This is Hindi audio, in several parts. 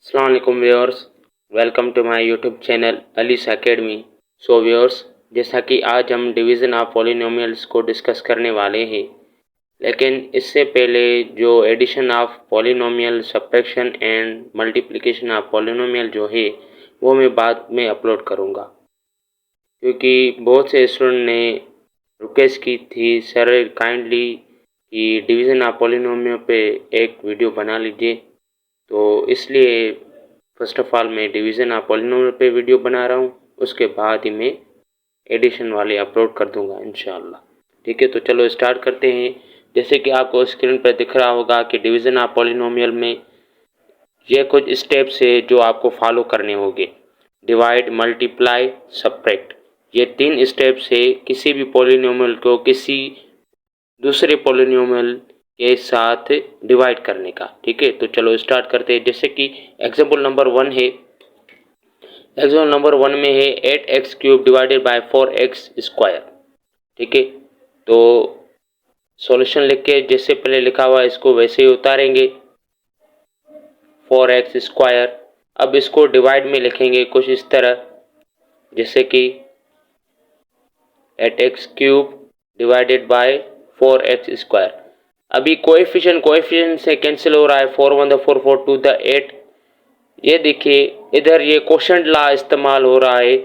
अस्सलाम वालेकुम viewers, welcome to my YouTube channel Ali's academy. So viewers, जैसा कि आज हम डिवीज़न ऑफ पॉलिनोमियल्स को डिस्कस करने वाले हैं, लेकिन इससे पहले जो addition of polynomial, subtraction and multiplication of polynomial जो है वो मैं बाद में अपलोड करूँगा, क्योंकि बहुत से स्टूडेंट ने रिक्वेस्ट की थी सर काइंडली कि डिवीज़न ऑफ पॉलिनोमियल पे एक वीडियो बना लीजिए। तो इसलिए फर्स्ट ऑफ ऑल मैं डिवीज़न ऑफ पॉलिनोमियल पे वीडियो बना रहा हूँ, उसके बाद ही मैं एडिशन वाले अपलोड कर दूंगा इंशाल्लाह। ठीक है, तो चलो स्टार्ट करते हैं। जैसे कि आपको स्क्रीन पर दिख रहा होगा कि डिवीज़न ऑफ पॉलिनोमियल में ये कुछ स्टेप्स है जो आपको फॉलो करने होंगे। डिवाइड, मल्टीप्लाई, सब्ट्रैक्ट, ये 3 स्टेप्स है किसी भी पॉलिनोमियल को किसी दूसरे पॉलिनोमियल के साथ डिवाइड करने का। ठीक है, तो चलो स्टार्ट करते हैं। जैसे कि एग्जांपल नंबर 1 है, एग्जांपल नंबर 1 में है 8x cube divided bye 4x square. ठीक है, तो सॉल्यूशन लिख के जैसे पहले लिखा हुआ है इसको वैसे ही उतारेंगे, 4x स्क्वायर। अब इसको डिवाइड में लिखेंगे कुछ इस तरह, जैसे कि 8x cube divided bye 4x square. अभी कोएफिशिएंट से कैंसिल हो रहा है, 4 1 4 4 2 8। ये देखिए इधर ये क्वोशंट लॉ इस्तेमाल हो रहा है,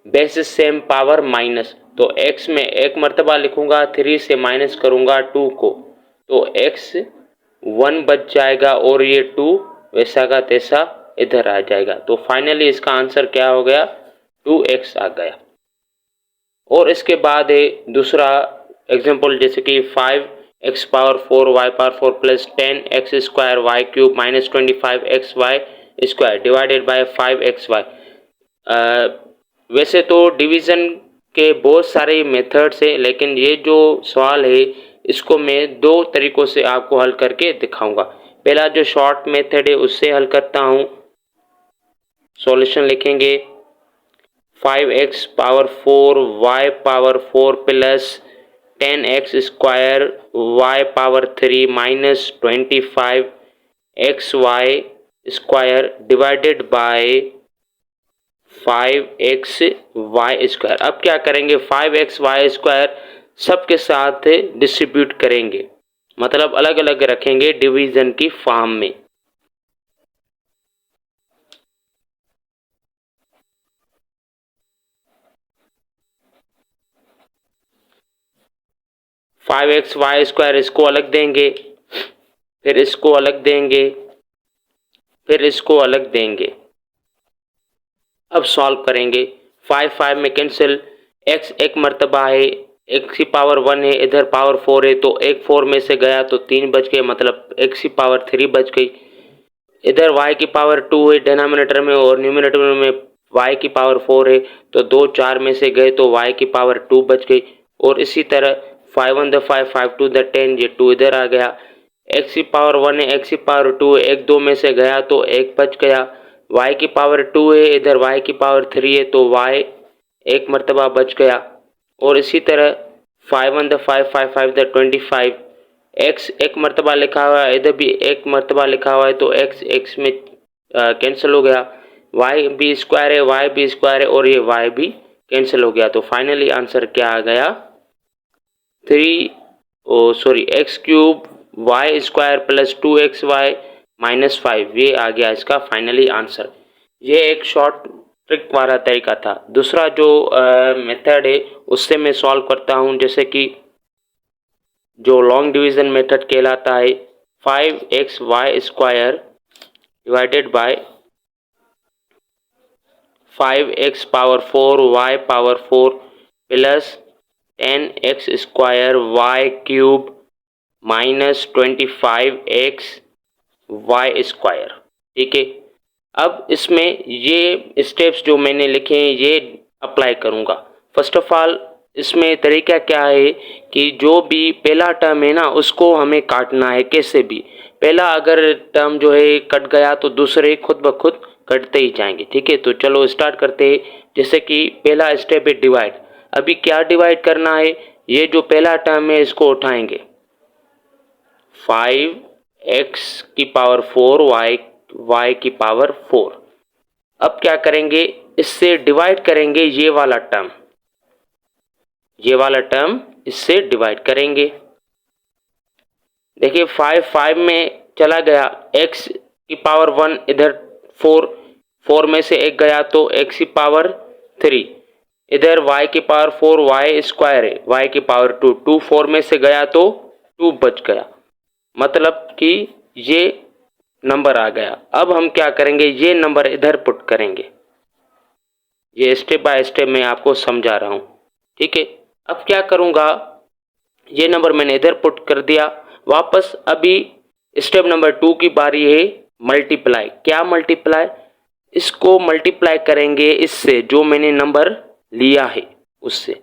बेसिस सेम पावर माइनस। तो x में एक मरतबा लिखूंगा, 3 से माइनस करूंगा 2 को, तो x 1 बच जाएगा और ये 2 वैसा का तैसा इधर आ जाएगा। तो फाइनली इसका आंसर क्या हो गया, 2x आ गया। और इसके बाद है दूसरा एग्जांपल, जैसे कि 5x power 4 y power 4 plus 10x square y cube minus 25x y square divided by 5xy। वैसे तो डिवीज़न के बहुत सारे मेथड्स है, लेकिन ये जो सवाल है इसको मैं 2 तरीक़ों से आपको हल करके दिखाऊंगा। पहला जो शॉर्ट मेथड है उससे हल करता हूँ। सॉल्यूशन लिखेंगे 5x power 4 y power 4 plus 10x square y power 3 minus 25xy square divided by 5xy square. अब क्या करेंगे, 5xy स्क्वायर सबके साथ डिस्ट्रीब्यूट करेंगे, मतलब अलग अलग रखेंगे डिवीजन की फॉर्म में। फाइव एक्स वाई स्क्वायर इसको अलग देंगे, फिर इसको अलग देंगे, फिर इसको अलग देंगे। अब सॉल्व करेंगे, 5 5 में कैंसिल, x एक मरतबा है, x की पावर 1 है, इधर पावर 4 है, तो एक 4 में से गया तो 3 बच गए, मतलब x की पावर 3 बच गई। इधर y की पावर 2 है डिनोमिनेटर में और न्यूमिनेटर में y की पावर 4 है, तो 2 4 में से गए तो y की पावर 2 बच गई। और इसी तरह 5 1 5 5 2 10, ये 2 इधर आ गया। x की पावर 1 है, x की पावर 2 है, एक 2 में से गया तो एक बच गया। y की पावर 2 है, इधर y की पावर 3 है, तो y एक मरतबा बच गया। और इसी तरह 5 1 5 5 5 25, x एक मरतबा लिखा हुआ है, इधर भी एक मरतबा लिखा हुआ है, तो x x में कैंसिल हो गया। y भी स्क्वायर है, y भी स्क्वायर है, और ये y भी कैंसिल हो गया। तो फाइनली आंसर क्या आ गया, 3 x cube y square plus 2xy minus 5, ये आ गया इसका फाइनली आंसर। ये एक शॉर्ट ट्रिक वाला तरीका था। दूसरा जो मेथड है उससे मैं सॉल्व करता हूँ, जैसे कि जो लॉन्ग डिवीजन मेथड कहलाता है, 5xy square divided by 5x power 4 y power 4 plus 10x square y cube minus 25x y square. ठीक है, अब इसमें ये स्टेप्स जो मैंने लिखे हैं ये अप्लाई करूँगा। फर्स्ट ऑफ ऑल इसमें तरीका क्या है कि जो भी पहला टर्म है ना उसको हमें काटना है, कैसे भी। पहला अगर टर्म जो है कट गया तो दूसरे खुद ब खुद कटते ही जाएंगे। ठीक है, तो चलो स्टार्ट करते हैं। जैसे कि पहला स्टेप है डिवाइड। अभी क्या डिवाइड करना है, ये जो पहला टर्म है इसको उठाएंगे, 5x की पावर 4 y y की पावर 4। अब क्या करेंगे, इससे डिवाइड करेंगे ये वाला टर्म इससे डिवाइड करेंगे। देखिए 5 में चला गया, x की पावर 1 इधर 4 में से एक गया तो x की पावर 3, इधर y की पावर 4 y स्क्वायर है, y की पावर 2 4 में से गया तो 2 बच गया, मतलब कि ये नंबर आ गया। अब हम क्या करेंगे, ये नंबर इधर पुट करेंगे। ये स्टेप बाय स्टेप मैं आपको समझा रहा हूं, ठीक है। अब क्या करूंगा, ये नंबर मैंने इधर पुट कर दिया वापस। अभी स्टेप नंबर 2 की बारी है मल्टीप्लाई। क्या मल्टीप्लाई, इसको मल्टीप्लाई करेंगे इससे जो मैंने नंबर लिया है उससे।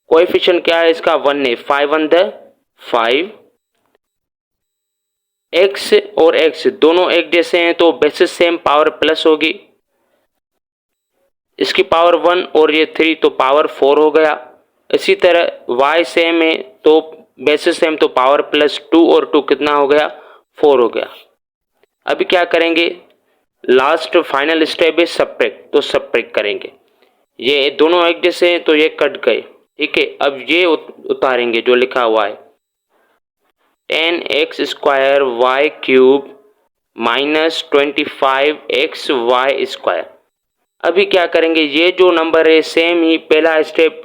कोएफिशिएंट क्या है इसका, 1 है, 5 1 द 5, x और x दोनों एक जैसे हैं तो बेसिस सेम, पावर प्लस होगी। इसकी पावर 1 और ये 3 तो पावर 4 हो गया। इसी तरह y सेम है तो बेसिस सेम तो पावर प्लस 2 और 2 कितना हो गया, 4 हो गया। अभी क्या करेंगे, लास्ट फाइनल स्टेप है सब्ट्रैक्ट, तो सब्ट्रैक्ट करेंगे। ये दोनों एक जैसे हैं तो ये कट गए, ठीक है। अब ये उतारेंगे जो लिखा हुआ है 10x square y cube minus 25x y square. अभी क्या करेंगे, ये जो नंबर है सेम ही पहला स्टेप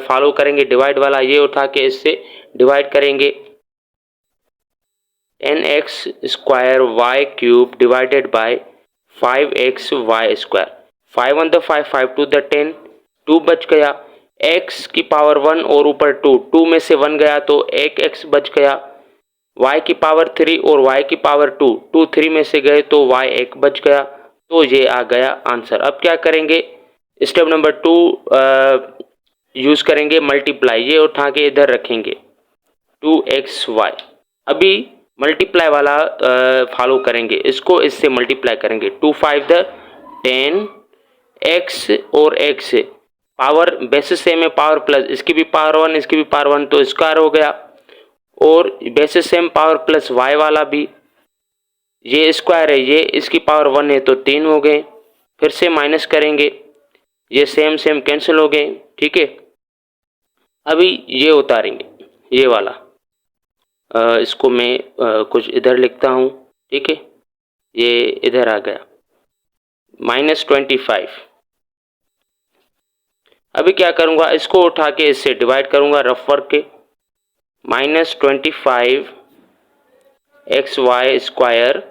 फॉलो करेंगे, डिवाइड वाला, ये उठा के इससे डिवाइड करेंगे। 10x square y cube divided by 5x y square. 5 1 द 5, 5 2 द 10, 2 बच गया। x की पावर 1 और ऊपर 2 में से 1 गया तो एक x बच गया। y की पावर 3 और y की पावर 2 3 में से गए तो y एक बच गया। तो ये आ गया आंसर। अब क्या करेंगे, स्टेप नंबर 2 यूज करेंगे मल्टीप्लाई, ये उठा के इधर रखेंगे 2xy। अभी मल्टीप्लाई वाला फॉलो करेंगे, इसको इससे मल्टीप्लाई करेंगे। 2 5 द 10, x और x पावर बेसिस सेम है, पावर प्लस, इसकी भी पावर 1 इसकी भी पावर 1 तो स्क्वायर हो गया, और basis same power plus y वाला भी, ये स्क्वायर है, ये इसकी पावर 1 है तो 3 हो गए। फिर से माइनस करेंगे, ये सेम सेम कैंसिल हो गए, ठीक है। अभी ये उतारेंगे ये वाला, इसको मैं कुछ इधर लिखता हूँ, ठीक है। ये इधर आ गया -25। अभी क्या करूँगा, इसको उठा के इससे डिवाइड करूँगा रफ वर्क के। -25 x y square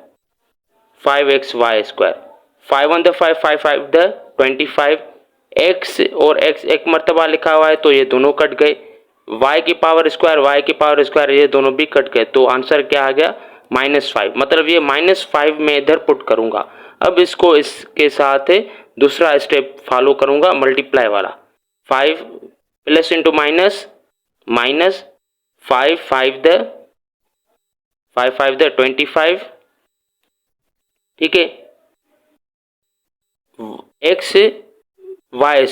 5x y square. 5 1 द 5, 5 5 द 25, x और x एक मरतबा लिखा हुआ है तो ये दोनों कट गए। y की पावर स्क्वायर ये दोनों भी कट गए, तो आंसर क्या आ गया, -5। मतलब ये -5 में इधर पुट करूंगा। अब इसको इसके साथ दूसरा स्टेप फॉलो करूंगा मल्टीप्लाई वाला। 5 प्लस इंटू माइनस, माइनस 5 5 द 25, ठीक है, एक्स वाई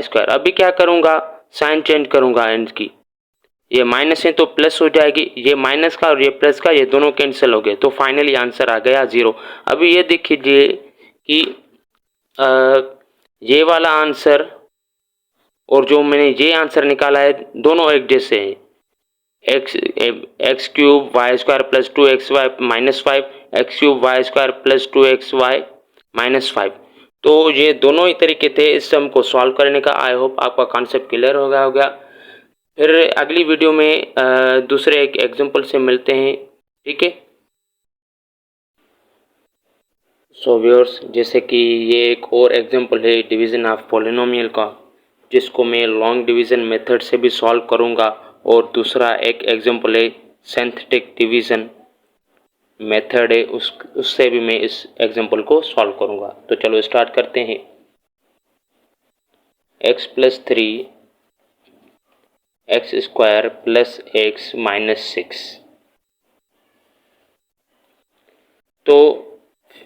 स्क्वायर। अभी क्या करूंगा, साइन चेंज करूंगा इनकी, ये माइनस है तो प्लस हो जाएगी, ये माइनस का और ये प्लस का ये दोनों कैंसिल हो गए, तो फाइनली आंसर आ गया 0। अभी ये देखिए कि ये वाला आंसर और जो मैंने ये आंसर निकाला है दोनों एक जैसे हैं। X cube y square plus 2xy -5, x cube y square plus 2xy -5। तो ये दोनों ही तरीके थे इस सम को सॉल्व करने का। आई होप आपका कॉन्सेप्ट क्लियर हो गया। फिर अगली वीडियो में दूसरे एक एग्जांपल से मिलते हैं, ठीक है। सो व्यूअर्स, जैसे कि ये एक और एग्जांपल है डिवीज़न ऑफ पॉलिनोमियल का, जिसको मैं लॉन्ग डिवीज़न मेथड से भी सॉल्व करूंगा, और दूसरा एक एग्जांपल है सिंथेटिक डिवीज़न मेथड है, उससे भी मैं इस एग्जांपल को सॉल्व करूंगा। तो चलो स्टार्ट करते हैं। x + 3 x square plus x -6। तो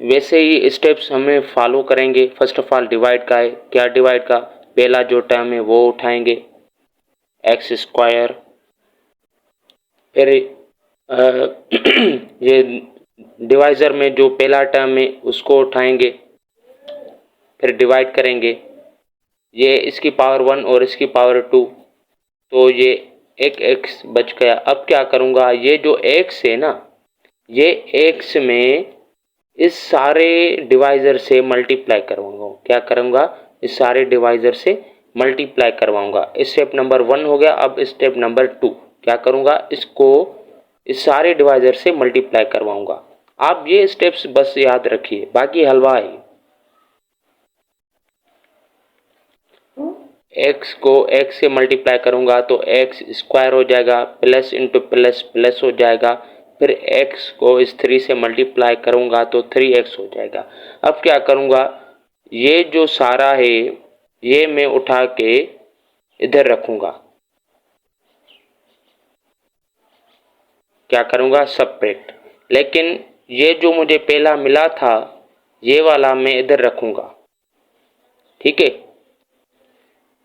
वैसे ही स्टेप्स हमें फॉलो करेंगे। फर्स्ट ऑफ ऑल डिवाइड का है, क्या डिवाइड का, पहला जो टर्म है वो उठाएंगे x स्क्वायर, फिर ये डिवाइज़र में जो पहला टर्म है उसको उठाएंगे, फिर डिवाइड करेंगे, ये इसकी पावर 1 और इसकी पावर 2, तो ये एक x बच गया। अब क्या करूँगा, ये जो x है ना, ये x में इस सारे डिवाइज़र से मल्टीप्लाई करवाऊंगा। क्या करूँगा, इस सारे डिवाइज़र से मल्टीप्लाई करवाऊंगा। स्टेप नंबर 1 हो गया। अब स्टेप नंबर 2 क्या करूँगा, इसको इस सारे डिवाइज़र से मल्टीप्लाई करवाऊंगा। आप ये स्टेप्स बस याद रखिए, बाकी हलवा है। x को x से मल्टीप्लाई करूंगा तो x स्क्वायर हो जाएगा, प्लस इंटू प्लस प्लस हो जाएगा। फिर x को इस 3 से मल्टीप्लाई करूंगा तो 3x हो जाएगा। अब क्या करूंगा, ये जो सारा है ये मैं उठा के इधर रखूंगा। क्या करूंगा, सेपरेट। लेकिन ये जो मुझे पहला मिला था ये वाला मैं इधर रखूंगा। ठीक है,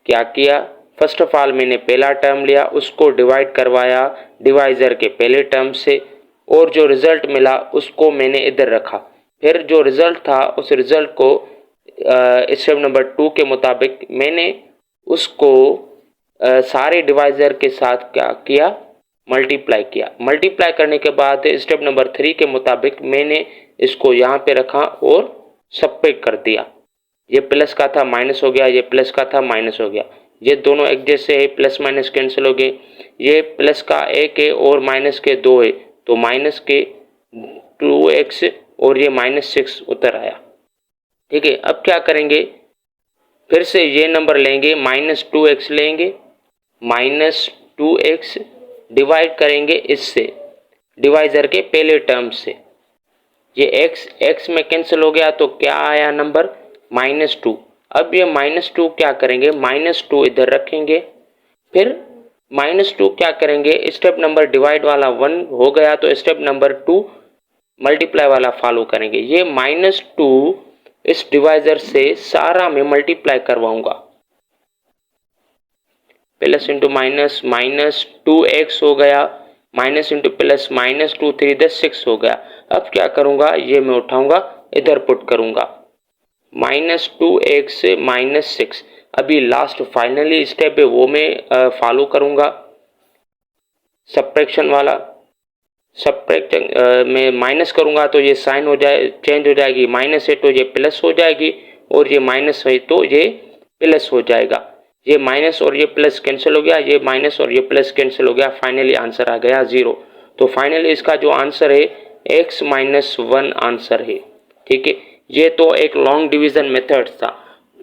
क्या किया, फर्स्ट ऑफ ऑल मैंने पहला टर्म लिया, उसको डिवाइड करवाया डिवाइज़र के पहले टर्म से, और जो रिजल्ट मिला उसको मैंने इधर रखा। फिर जो रिजल्ट था उस रिजल्ट को स्टेप नंबर 2 के मुताबिक मैंने उसको सारे डिवाइज़र के साथ क्या किया, मल्टीप्लाई किया। मल्टीप्लाई करने के बाद स्टेप नंबर 3 के मुताबिक मैंने इसको यहाँ पे रखा और सबट्रैक्ट कर दिया। ये प्लस का था माइनस हो गया, ये प्लस का था माइनस हो गया। ये दोनों एक जैसे है, प्लस माइनस कैंसिल हो गए। ये प्लस का 1 है और माइनस के 2 है, तो माइनस के 2x और ये -6 उतर आया। ठीक है, अब क्या करेंगे, फिर से ये नंबर लेंगे, -2x लेंगे, -2x डिवाइड करेंगे इससे, डिवाइज़र के पहले टर्म से। ये x में कैंसिल हो गया तो क्या आया नंबर, -2। अब ये -2 क्या करेंगे, -2 इधर रखेंगे। फिर -2 क्या करेंगे, स्टेप नंबर डिवाइड वाला 1 हो गया तो स्टेप नंबर 2 मल्टीप्लाई वाला फॉलो करेंगे। ये -2 इस डिवाइज़र से सारा में मल्टीप्लाई करवाऊंगा। प्लस इंटू माइनस, -2x हो गया, माइनस इंटू प्लस, -2 3 10 6 हो गया। अब क्या करूंगा, ये मैं उठाऊंगा इधर पुट करूंगा, -2x से -6। अभी लास्ट फाइनली स्टेप है वो मैं फॉलो करूंगा, सब्ट्रैक्शन वाला। सब्ट्रैक्शन में माइनस करूंगा तो ये साइन हो जाए, चेंज हो जाएगी, माइनस है तो ये प्लस हो जाएगी, और ये माइनस है तो ये प्लस हो जाएगा। ये माइनस और ये प्लस कैंसिल हो गया, ये माइनस और ये प्लस कैंसिल हो गया, फाइनली आंसर आ गया 0। तो फाइनली इसका जो आंसर है x-1 आंसर है। ठीक है, ये तो एक लॉन्ग डिवीजन मेथड था।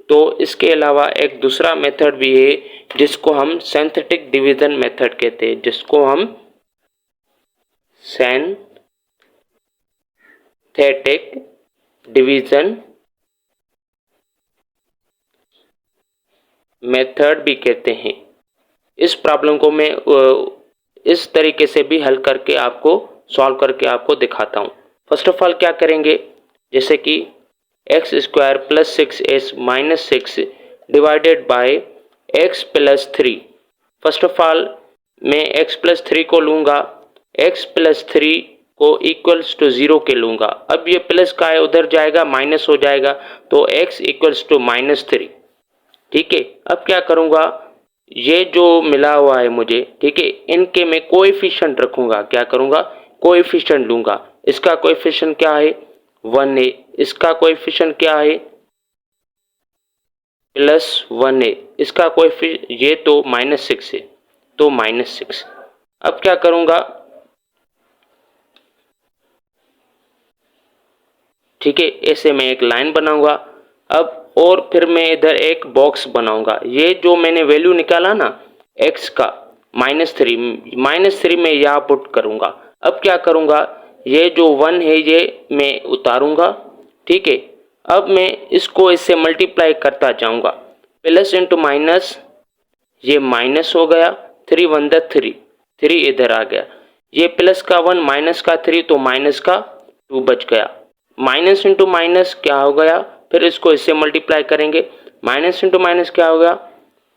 तो इसके अलावा एक दूसरा मेथड भी है जिसको हम सिंथेटिक डिवीजन मेथड कहते हैं, जिसको हम सिंथेटिक डिवीजन मेथड भी कहते हैं। इस प्रॉब्लम को मैं इस तरीके से भी हल करके आपको सॉल्व करके आपको दिखाता हूँ। फर्स्ट ऑफ ऑल क्या करेंगे, जैसे कि x² + 6s - 6 divided by x + 3। First of all मैं x + 3 को लूँगा, x + 3 को इक्वल्स टू 0 के लूँगा। अब ये प्लस का है उधर जाएगा, माइनस हो जाएगा, तो x = -3। ठीक है, अब क्या करूँगा, ये जो मिला हुआ है मुझे, ठीक है, इनके मैं कोएफिशिएंट रखूँगा। क्या करूँगा, कोएफिशिएंट लूँगा। इसका कोएफिशिएंट क्या है, 1 है। इसका कोएफिशिएंट क्या है, +1 है। इसका कोएफिशिएंट ये तो -6 है, तो -6। अब क्या करूँगा, ठीक है, ऐसे मैं एक लाइन बनाऊंगा। अब और फिर मैं इधर एक बॉक्स बनाऊंगा। ये जो मैंने वैल्यू निकाला ना x का -3 में यहाँ पुट करूंगा। अब क्या करूंगा, ये जो 1 है ये मैं उतारूंगा। ठीक है, अब मैं इसको इससे मल्टीप्लाई करता जाऊंगा, प्लस इंटू माइनस, ये माइनस हो गया, 3 1 3, 3 इधर आ गया। ये प्लस का 1 माइनस का 3, तो माइनस का 2 बच गया। माइनस इंटू माइनस क्या हो गया, फिर इसको इससे मल्टीप्लाई करेंगे, माइनस इंटू माइनस क्या हो गया,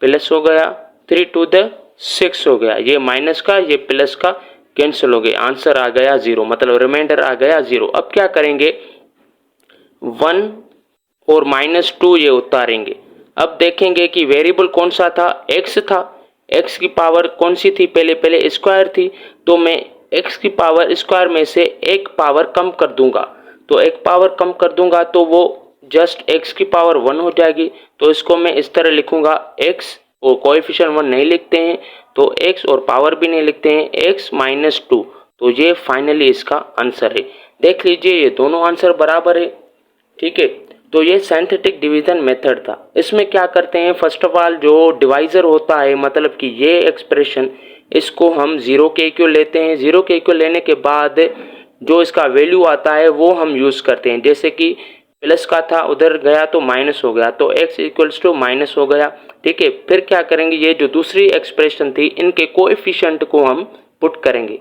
प्लस हो गया, 3 2 6 हो गया। ये माइनस का ये प्लस का कैंसिल हो गए, आंसर आ गया 0, मतलब रिमाइंडर आ गया 0। अब क्या करेंगे, 1 और -2 ये उतारेंगे। अब देखेंगे कि वेरिएबल कौन सा था, x था। x की पावर कौन सी थी, पहले स्क्वायर थी, तो मैं x की पावर स्क्वायर में से एक पावर कम कर दूंगा। तो एक पावर कम कर दूंगा तो वो जस्ट x की पावर 1 हो जाएगी। तो इसको मैं इस तरह लिखूंगा, x और कोएफिशिएंट 1 नहीं लिखते हैं तो x और पावर भी नहीं लिखते हैं, x -2। तो ये फाइनली इसका आंसर है। देख लीजिए ये दोनों आंसर बराबर है, ठीक है। तो ये सिंथेटिक डिवीजन मेथड था। इसमें क्या करते हैं, फर्स्ट ऑफ ऑल जो डिवाइजर होता है, मतलब कि ये एक्सप्रेशन, इसको हम 0 के इक्वल लेते हैं। 0 के इक्वल लेने के बाद जो इसका वैल्यू आता है वो हम यूज करते हैं। जैसे कि प्लस का था, उधर गया तो माइनस हो गया, तो x इक्वल्स टू माइनस हो गया, ठीक है। फिर क्या करेंगे, ये जो दूसरी एक्सप्रेशन थी इनके कोएफिशिएंट को हम पुट करेंगे।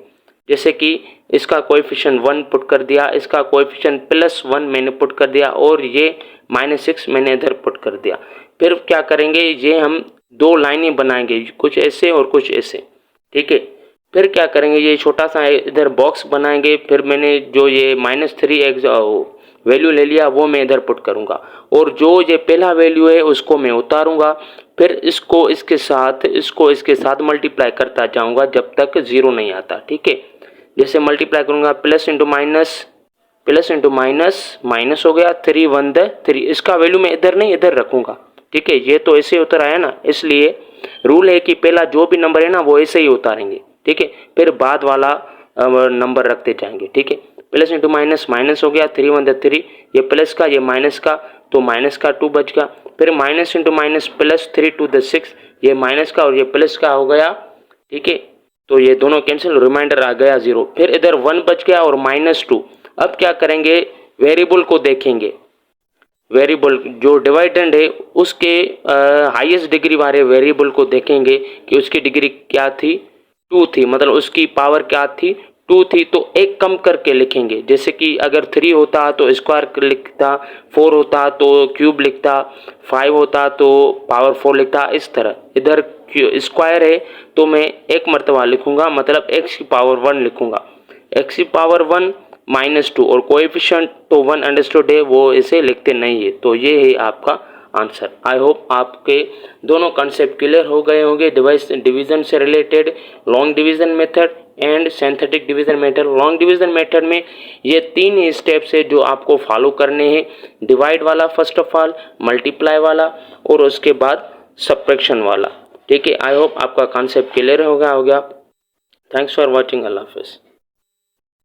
जैसे कि इसका कोएफिशिएंट 1 पुट कर दिया, इसका कोएफिशिएंट +1 मैंने पुट कर दिया, और ये -6 मैंने इधर पुट कर दिया। फिर क्या करेंगे, ये हम दो लाइनें बनाएंगे, कुछ ऐसे और कुछ ऐसे, ठीक है। फिर क्या करेंगे, ये छोटा सा इधर बॉक्स बनाएंगे। फिर मैंने जो ये -3x वैल्यू ले लिया वो मैं इधर पुट करूंगा, और जो ये पहला वैल्यू है उसको मैं उतारूंगा। फिर इसको इसके साथ मल्टीप्लाई करता जाऊंगा जब तक 0 नहीं आता, ठीक है। जैसे मल्टीप्लाई करूंगा, प्लस इंटू माइनस माइनस हो गया, 3 1 3। इसका वैल्यू मैं इधर नहीं इधर रखूंगा, ठीक है। ये तो ऐसे उतर आया ना, इसलिए रूल है कि पहला जो भी नंबर है ना वो ऐसे ही उतारेंगे, ठीक है। फिर बाद वाला नंबर रखते जाएंगे, ठीक है। प्लस इंटू माइनस माइनस हो गया, 3 1 3। ये प्लस का ये माइनस का, तो माइनस का 2 बच गया। फिर माइनस इंटू माइनस प्लस 3 2 6। ये माइनस का और ये प्लस का हो गया, ठीक है। तो ये दोनों कैंसिल, रिमाइंडर आ गया 0। फिर इधर 1 बच गया और -2। अब क्या करेंगे, वेरिएबल को देखेंगे। वेरिएबल जो डिवाइडेंड है उसके हाईएस्ट डिग्री वाले वेरिएबल को देखेंगे कि उसकी डिग्री क्या थी, 2 थी, मतलब उसकी पावर क्या थी, 2 थी। तो एक कम करके लिखेंगे। जैसे कि अगर 3 होता तो स्क्वायर लिखता, 4 होता तो क्यूब लिखता, 5 होता तो पावर 4 लिखता, इस तरह। इधर स्क्वायर है तो मैं एक मर्तबा लिखूंगा, मतलब x की पावर 1 लिखूंगा, x की पावर 1 -2, और कोएफिशिएंट तो 1 अंडरस्टूड है, वो इसे लिखते नहीं है। तो ये है आपका आंसर। आई होप आपके दोनों कॉन्सेप्ट क्लियर हो गए होंगे, डिवीजन से related, long division method and synthetic division method. Long division method में ये 3 ही स्टेप्स है जो आपको फॉलो करने हैं। डिवाइड वाला फर्स्ट ऑफ ऑल, मल्टीप्लाई वाला, और उसके बाद सब्ट्रैक्शन वाला, ठीक है। आई होप आपका कॉन्सेप्ट क्लियर हो गया। Thanks for watching. अल्लाह हाफिज़।